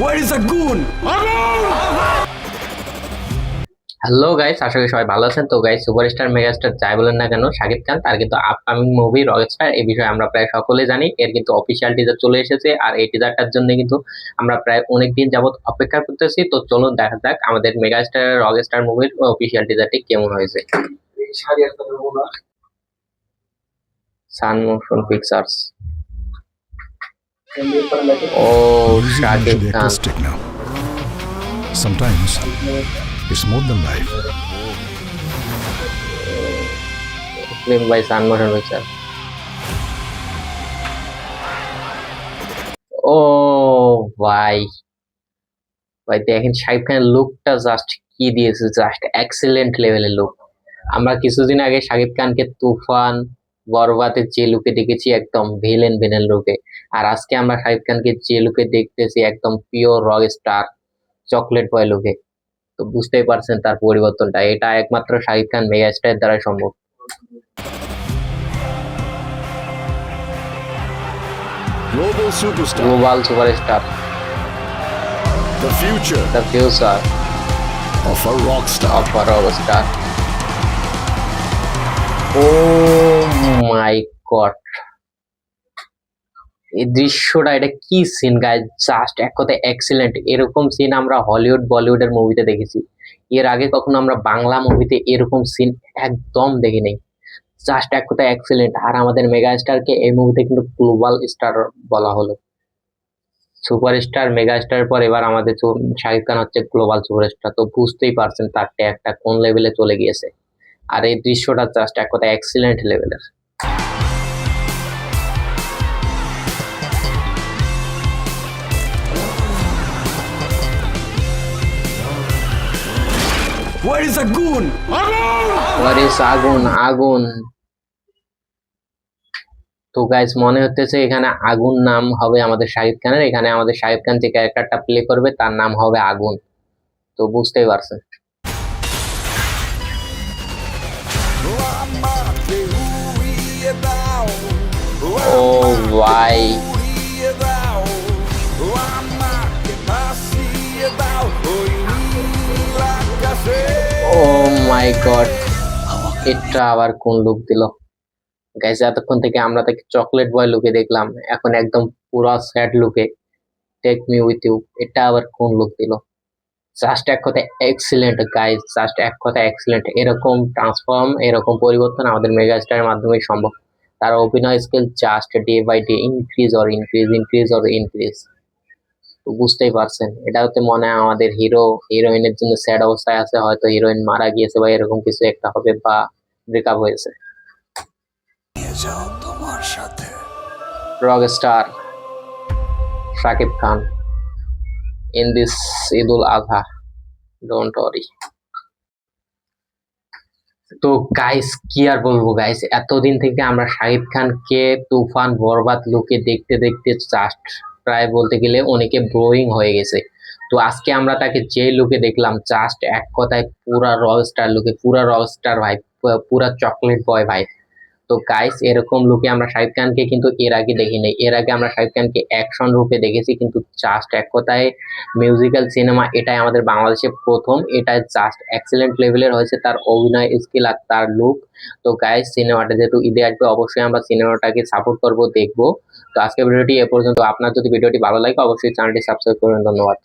Where is the goon? Hello guys, আশা করি সবাই ভালো আছেন। তো গাইস, সুপারস্টার মেগাস্টার যাই বলেন না কেন, শাকিব খান তার কিন্তু আপকামিং মুভি রকস্টার, এই বিষয়ে আমরা প্রায় সকলেই জানি। এর কিন্তু অফিসিয়াল টিজার চলে এসেছে, আর এই টিজারটার জন্য কিন্তু আমরা প্রায় অনেক দিন যাবত অপেক্ষা করতেছি। তো চলুন দেখা যাক আমাদের মেগাস্টার রকস্টার মুভির অফিসিয়াল টিজারটি কেমন হয়েছে। Sun Motion Pictures. ও Music Shakib usually Khan, acoustic now. Sometimes it's more than life. Film by Sun Motion Pictures. ও ভাই, ভাই দেখেন শাকিব খানের লুকটা জাস্ট কি দিয়েছে, জাস্ট এক্সিলেন্ট লেভেলের লুক। আমরা কিছুদিন আগে শাকিব খানকে তুফান, বরবাদের যে লুকে দেখেছি একদম ভিলেন ভিলেন লুকে, আর আজকে আমরা শাকিব খানকে যে লুকে দেখতেছি একদম pure rock star, chocolate boy লুকে। তো বুঝতেই পারছেন তার পরিবর্তনটা, এটা একমাত্র শাকিব খান মেগা স্টারের দ্বারা সম্ভব। Global superstar. Global superstar, The future the future of a rock star. Of rock star. Oh my god, এই দৃশ্যটা, এটা কি সিন গাইস, জাস্ট এক কথায় এক্সিলেন্ট। এরকম সিন আমরা হলিউড বলিউডের মুভিতে দেখেছি, এর আগে কখনো আমরা বাংলা মুভিতে এরকম সিন একদম দেখিনি। জাস্ট এক কথায় এক্সিলেন্ট। আর আমাদের মেগা স্টারকে এই মুভিতে কিন্তু গ্লোবাল স্টার বলা হলো। সুপারস্টার মেগা স্টারের পর এবার আমাদের শাকিব খান হচ্ছে গ্লোবাল সুপারস্টার। তো বুঝতেই পারছেন তার একটা কোন লেভেলে চলে গিয়েছে। আর এই দৃশ্যটা জাস্ট এক কথায় এক্সিলেন্ট লেভেলের। Where is the goon? আগুন আগুন। তো গাইস, মনে হতেছে এখানে আগুন নাম হবে আমাদের শাকিব খানের। এখানে আমাদের শাকিব খান যে ক্যারেক্টারটা প্লে করবে তার নাম হবে আগুন। তো বুঝতেই পারছেন। ও ভাই, ও মাই গড, এটা আবার কোন লুক দিল গাইস। এতক্ষণ থেকে আমরা তাকে চকলেট বয় লুকে দেখলাম, এখন একদম পুরা স্যাড লুকে টেক মি উইথ ইউ, এটা আবার কোন লুক দিল। জাস্ট এক কথায় এক্সিলেন্ট গাইস, জাস্ট এক কথায় এক্সিলেন্ট। এরকম ট্রান্সফর্ম, এরকম পরিবর্তন আমাদের মেগাস্টারের মাধ্যমে সম্ভব। তার অভিনয় skill just day by day increase or increase, increase or increase. তো বুঝতেই পারছেন, এটা হতে মনে হয় আমাদের হিরো হিরোইনের জন্য স্যাড অবস্থায় আছে, হয়তো হিরোইন মারা গিয়েছে বা এরকম কিছু একটা হবে, বা ব্রেকআপ হয়েছে। Rock star Shakib Khan in this Eid-ul Adha, don't worry. তো গাইস, কি আর বলবো গাইস, এতদিন থেকে আমরা শাহিদ খানকে তুফান বরবাদ লুকে দেখতে দেখতে জাস্ট প্রায় বলতে গেলে অনেকে বোরিং হয়ে গেছে। তো আজকে আমরা তাকে যে লুকে দেখলাম, জাস্ট এক কথায় পুরা রক স্টার লুকে, পুরা রক স্টার ভাই, পুরা চকলেট বয় ভাই। তো গাইস, এরকম লুকে আমরা শাহিদ খানকে কিন্তু এর আগে দেখিনি। এর আগে আমরা শাহিদ খানকে অ্যাকশন রূপে দেখেছি, কিন্তু জাস্ট এক কথায় মিউজিক্যাল সিনেমা এটাই আমাদের বাংলাদেশে প্রথম। এটা জাস্ট এক্সিলেন্ট লেভেলের হয়েছে তার অভিনয় স্কিল আর তার লুক। তো গাইস, সিনেমাটা যেহেতু ঈদে আসবে, অবশ্যই আমরা সিনেমাটাকে সাপোর্ট করব, দেখবো। তো আজকে ভিডিওটি এ পর্যন্ত। আপনার যদি ভিডিওটি ভালো লাগে অবশ্যই চ্যানেলটি সাবস্ক্রাইব করবেন। ধন্যবাদ।